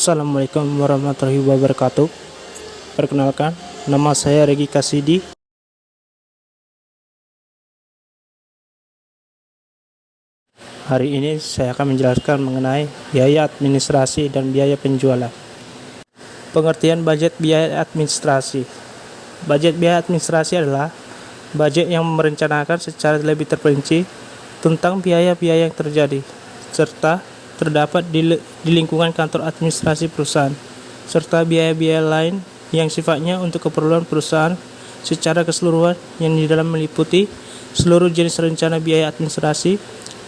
Assalamualaikum warahmatullahi wabarakatuh. Perkenalkan, nama saya Regi Kasidi. Hari ini saya akan menjelaskan mengenai biaya administrasi dan biaya penjualan. Pengertian budget biaya administrasi. Budget biaya administrasi adalah budget yang merencanakan secara lebih terperinci tentang biaya-biaya yang terjadi, serta terdapat di lingkungan kantor administrasi perusahaan, serta biaya-biaya lain yang sifatnya untuk keperluan perusahaan secara keseluruhan yang di dalam meliputi seluruh jenis rencana biaya administrasi,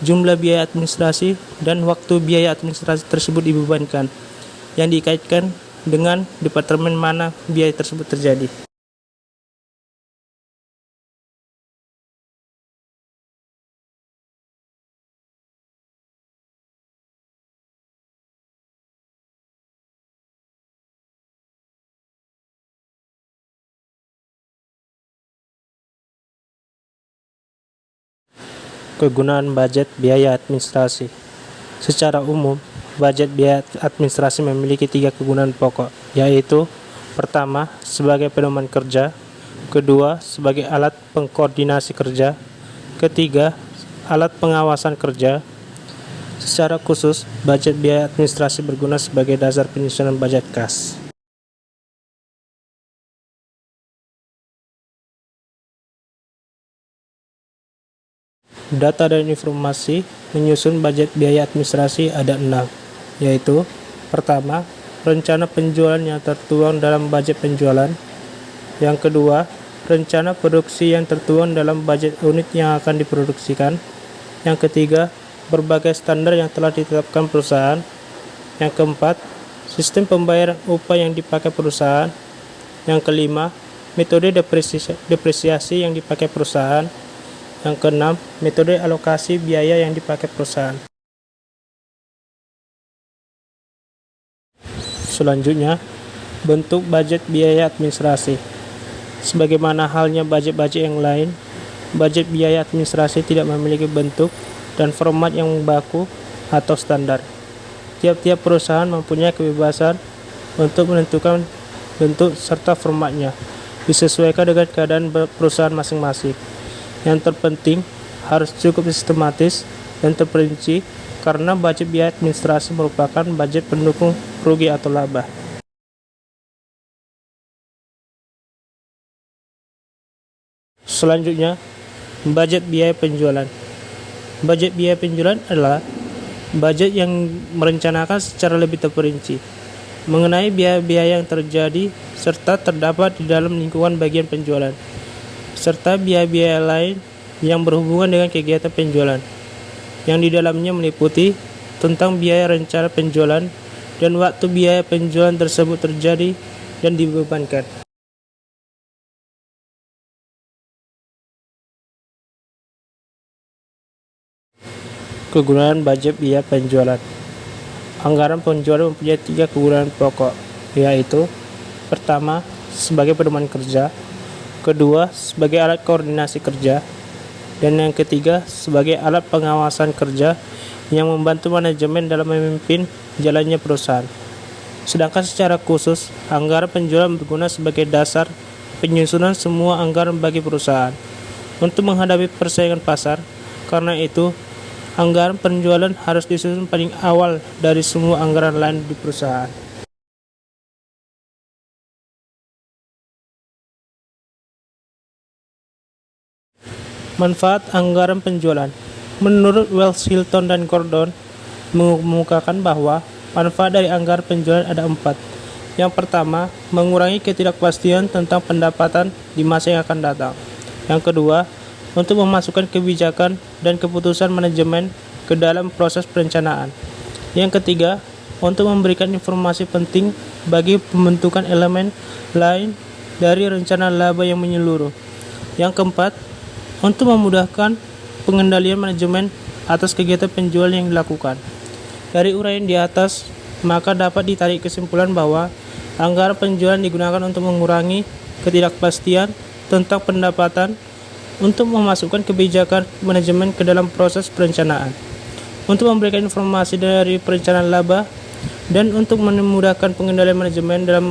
jumlah biaya administrasi, dan waktu biaya administrasi tersebut dibebankan, yang dikaitkan dengan departemen mana biaya tersebut terjadi. Kegunaan budget biaya administrasi. Secara umum, budget biaya administrasi memiliki 3 kegunaan pokok, yaitu pertama, sebagai pedoman kerja, kedua, sebagai alat pengkoordinasi kerja, ketiga, alat pengawasan kerja. Secara khusus, budget biaya administrasi berguna sebagai dasar penyusunan budget kas. Data dan informasi menyusun budget biaya administrasi ada 6, yaitu pertama, rencana penjualan yang tertuang dalam budget penjualan. Yang kedua, rencana produksi yang tertuang dalam budget unit yang akan diproduksikan. Yang ketiga, berbagai standar yang telah ditetapkan perusahaan. Yang keempat, sistem pembayaran upah yang dipakai perusahaan. Yang kelima, metode depresiasi yang dipakai perusahaan. Yang keenam, metode alokasi biaya yang dipakai perusahaan. Selanjutnya, bentuk budget biaya administrasi. Sebagaimana halnya budget-budget yang lain, budget biaya administrasi tidak memiliki bentuk dan format yang baku atau standar. Tiap-tiap perusahaan mempunyai kebebasan untuk menentukan bentuk serta formatnya, disesuaikan dengan keadaan perusahaan masing-masing. Yang terpenting, harus cukup sistematis dan terperinci karena budget biaya administrasi merupakan budget pendukung rugi atau laba. Selanjutnya, budget biaya penjualan. Budget biaya penjualan adalah budget yang merencanakan secara lebih terperinci mengenai biaya-biaya yang terjadi serta terdapat di dalam lingkungan bagian penjualan, serta biaya-biaya lain yang berhubungan dengan kegiatan penjualan, yang di dalamnya meliputi tentang biaya rencana penjualan dan waktu biaya penjualan tersebut terjadi dan dibebankan. Kegunaan budget biaya penjualan. Anggaran penjualan mempunyai 3 kegunaan pokok, yaitu pertama, sebagai pedoman kerja, kedua, sebagai alat koordinasi kerja, dan yang ketiga, sebagai alat pengawasan kerja yang membantu manajemen dalam memimpin jalannya perusahaan. Sedangkan secara khusus, anggaran penjualan berguna sebagai dasar penyusunan semua anggaran bagi perusahaan untuk menghadapi persaingan pasar. Karena itu, anggaran penjualan harus disusun paling awal dari semua anggaran lain di perusahaan. Manfaat anggaran penjualan. Menurut Wells, Hilton, dan Gordon mengemukakan bahwa manfaat dari anggaran penjualan ada 4. Yang pertama, mengurangi ketidakpastian tentang pendapatan di masa yang akan datang. Yang kedua, untuk memasukkan kebijakan dan keputusan manajemen ke dalam proses perencanaan. Yang ketiga, untuk memberikan informasi penting bagi pembentukan elemen lain dari rencana laba yang menyeluruh. Yang keempat, untuk memudahkan pengendalian manajemen atas kegiatan penjualan yang dilakukan. Dari uraian di atas, maka dapat ditarik kesimpulan bahwa anggaran penjualan digunakan untuk mengurangi ketidakpastian tentang pendapatan, untuk memasukkan kebijakan manajemen ke dalam proses perencanaan, untuk memberikan informasi dari perencanaan laba dan untuk memudahkan pengendalian manajemen dalam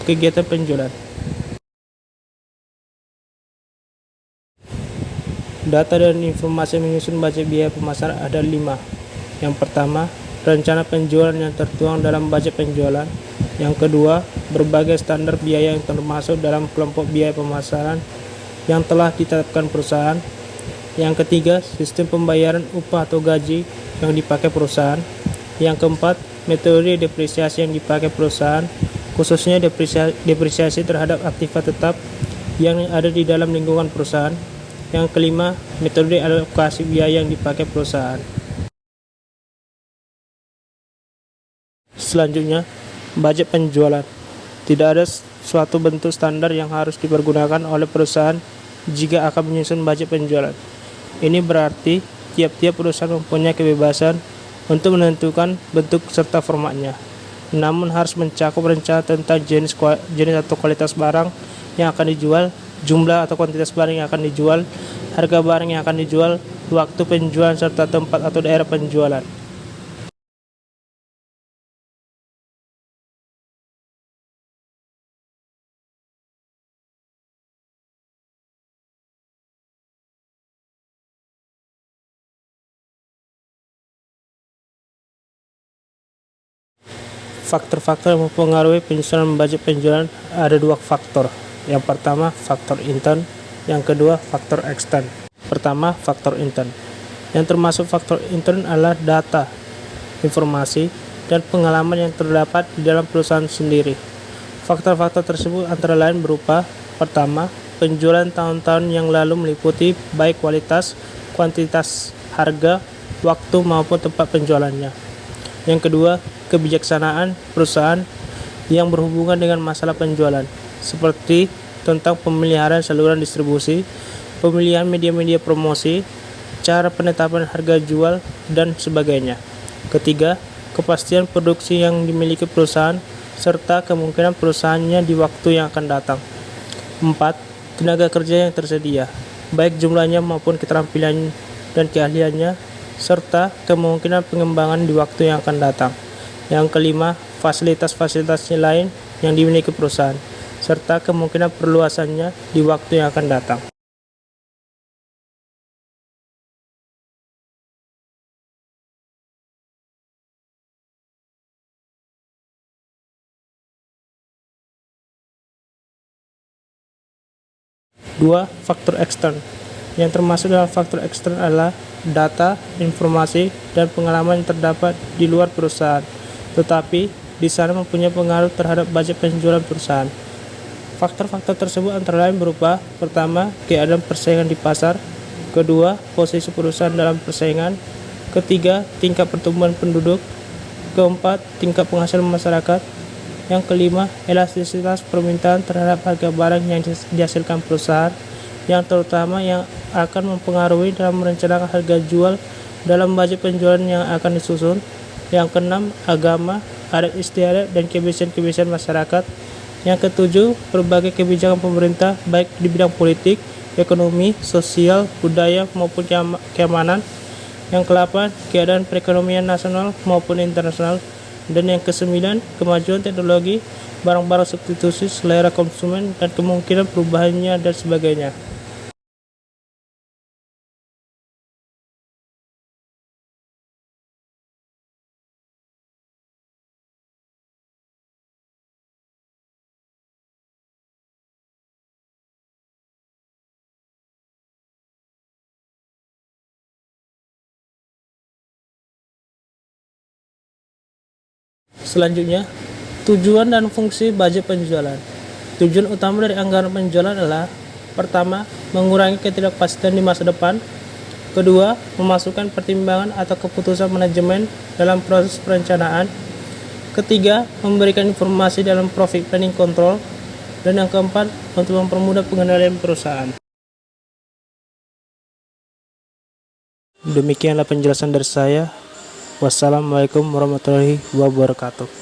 kegiatan penjualan. Data dan informasi menyusun budget biaya pemasaran ada 5. Yang pertama, rencana penjualan yang tertuang dalam budget penjualan. Yang kedua, berbagai standar biaya yang termasuk dalam kelompok biaya pemasaran yang telah ditetapkan perusahaan. Yang ketiga, sistem pembayaran upah atau gaji yang dipakai perusahaan. Yang keempat, metode depresiasi yang dipakai perusahaan, khususnya depresiasi terhadap aktiva tetap yang ada di dalam lingkungan perusahaan. Yang kelima, metode alokasi biaya yang dipakai perusahaan. Selanjutnya, budget penjualan. Tidak ada suatu bentuk standar yang harus dipergunakan oleh perusahaan jika akan menyusun budget penjualan. Ini berarti tiap-tiap perusahaan mempunyai kebebasan untuk menentukan bentuk serta formatnya, namun harus mencakup rencana tentang jenis atau kualitas barang yang akan dijual, jumlah atau kuantitas barang yang akan dijual, harga barang yang akan dijual, waktu penjualan serta tempat atau daerah penjualan. Faktor-faktor yang mempengaruhi penyusunan budget penjualan ada 2 faktor. Yang pertama, faktor intern. Yang kedua, faktor ekstern. Pertama, faktor intern. Yang termasuk faktor intern adalah data, informasi, dan pengalaman yang terdapat di dalam perusahaan sendiri. Faktor-faktor tersebut antara lain berupa: pertama, penjualan tahun-tahun yang lalu meliputi baik kualitas, kuantitas, harga, waktu maupun tempat penjualannya. Yang kedua, kebijaksanaan perusahaan yang berhubungan dengan masalah penjualan, seperti tentang pemeliharaan saluran distribusi, pemilihan media-media promosi, cara penetapan harga jual, dan sebagainya. Ketiga, kepastian produksi yang dimiliki perusahaan, serta kemungkinan perusahaannya di waktu yang akan datang. 4. Tenaga kerja yang tersedia, baik jumlahnya maupun keterampilan dan keahliannya, serta kemungkinan pengembangan di waktu yang akan datang. Yang kelima, fasilitas-fasilitas lain yang dimiliki perusahaan, serta kemungkinan perluasannya di waktu yang akan datang. Dua, faktor ekstern. Yang termasuk dalam faktor ekstern adalah data, informasi, dan pengalaman yang terdapat di luar perusahaan, tetapi di sana mempunyai pengaruh terhadap budget penjualan perusahaan. Faktor-faktor tersebut antara lain berupa: pertama, keadaan persaingan di pasar; kedua, posisi perusahaan dalam persaingan; ketiga, tingkat pertumbuhan penduduk; keempat, tingkat penghasilan masyarakat; yang kelima, elastisitas permintaan terhadap harga barang yang dihasilkan perusahaan, yang terutama yang akan mempengaruhi dalam merencanakan harga jual dalam budget penjualan yang akan disusun. Yang keenam, agama, adat istiadat, dan kebiasaan-kebiasaan masyarakat. Yang ketujuh, berbagai kebijakan pemerintah baik di bidang politik, ekonomi, sosial, budaya, maupun keamanan. Yang ke-8, keadaan perekonomian nasional maupun internasional. Dan yang ke-9, kemajuan teknologi, barang-barang substitusi, selera konsumen, dan kemungkinan perubahannya dan sebagainya. Selanjutnya, tujuan dan fungsi budget penjualan. Tujuan utama dari anggaran penjualan adalah: pertama, mengurangi ketidakpastian di masa depan; kedua, memasukkan pertimbangan atau keputusan manajemen dalam proses perencanaan; ketiga, memberikan informasi dalam profit planning control; dan yang keempat, untuk mempermudah pengendalian perusahaan. Demikianlah penjelasan dari saya. Wassalamualaikum warahmatullahi wabarakatuh.